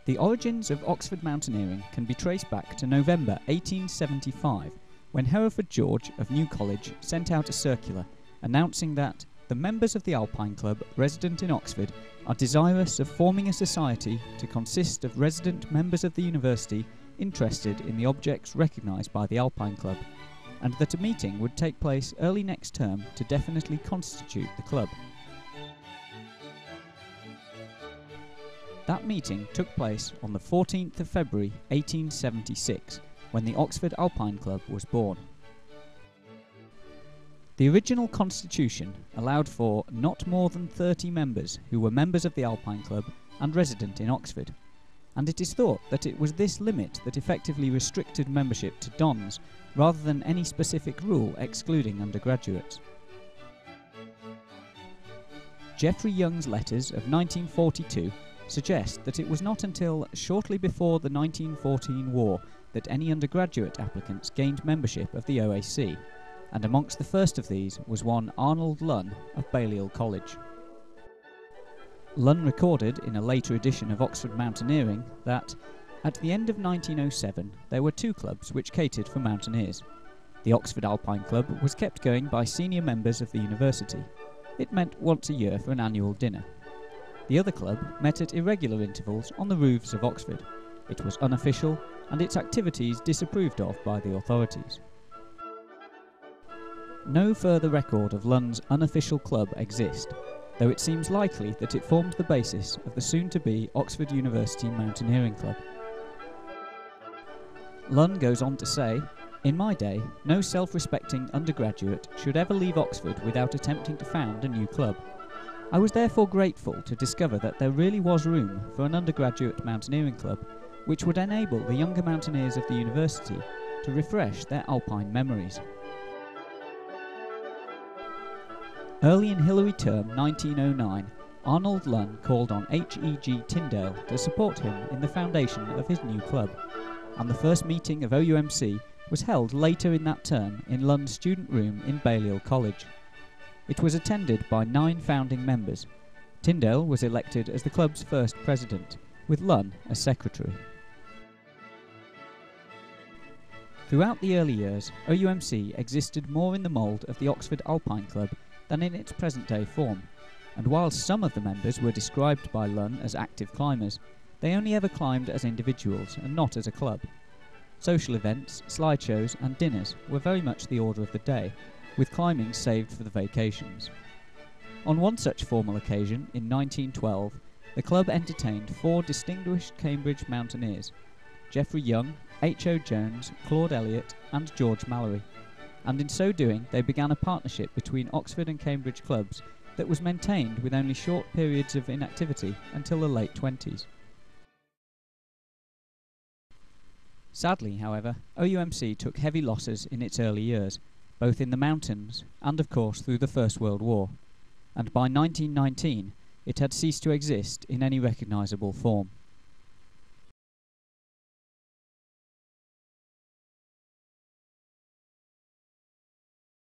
The origins of Oxford mountaineering can be traced back to November 1875, when Hereford George of New College sent out a circular announcing that the members of the Alpine Club resident in Oxford are desirous of forming a society to consist of resident members of the university interested in the objects recognised by the Alpine Club, and that a meeting would take place early next term to definitely constitute the club. That meeting took place on the 14th of February 1876, when the Oxford Alpine Club was born. The original constitution allowed for not more than 30 members who were members of the Alpine Club and resident in Oxford, and it is thought that it was this limit that effectively restricted membership to dons rather than any specific rule excluding undergraduates. Geoffrey Young's letters of 1942 suggest that it was not until shortly before the 1914 war that any undergraduate applicants gained membership of the OAC, and amongst the first of these was one Arnold Lunn of Balliol College. Lunn recorded in a later edition of Oxford Mountaineering that, at the end of 1907, there were two clubs which catered for mountaineers. The Oxford Alpine Club was kept going by senior members of the university. It met once a year for an annual dinner. The other club met at irregular intervals on the roofs of Oxford. It was unofficial, and its activities disapproved of by the authorities. No further record of Lunn's unofficial club exists, though it seems likely that it formed the basis of the soon-to-be Oxford University Mountaineering Club. Lunn goes on to say, "In my day, no self-respecting undergraduate should ever leave Oxford without attempting to found a new club. I was therefore grateful to discover that there really was room for an undergraduate mountaineering club, which would enable the younger mountaineers of the university to refresh their alpine memories." Early in Hilary Term 1909, Arnold Lunn called on H.E.G. Tyndale to support him in the foundation of his new club, and the first meeting of OUMC was held later in that term in Lunn's student room in Balliol College. It was attended by 9 founding members. Tyndale was elected as the club's first president, with Lunn as secretary. Throughout the early years, OUMC existed more in the mould of the Oxford Alpine Club than in its present-day form, and while some of the members were described by Lunn as active climbers, they only ever climbed as individuals and not as a club. Social events, slideshows and dinners were very much the order of the day, with climbing saved for the vacations. On one such formal occasion, in 1912, the club entertained 4 distinguished Cambridge mountaineers, Geoffrey Young, H.O. Jones, Claude Elliott and George Mallory, and in so doing they began a partnership between Oxford and Cambridge clubs that was maintained with only short periods of inactivity until the late 20s. Sadly, however, OUMC took heavy losses in its early years, both in the mountains and of course through the First World War, and by 1919 it had ceased to exist in any recognisable form.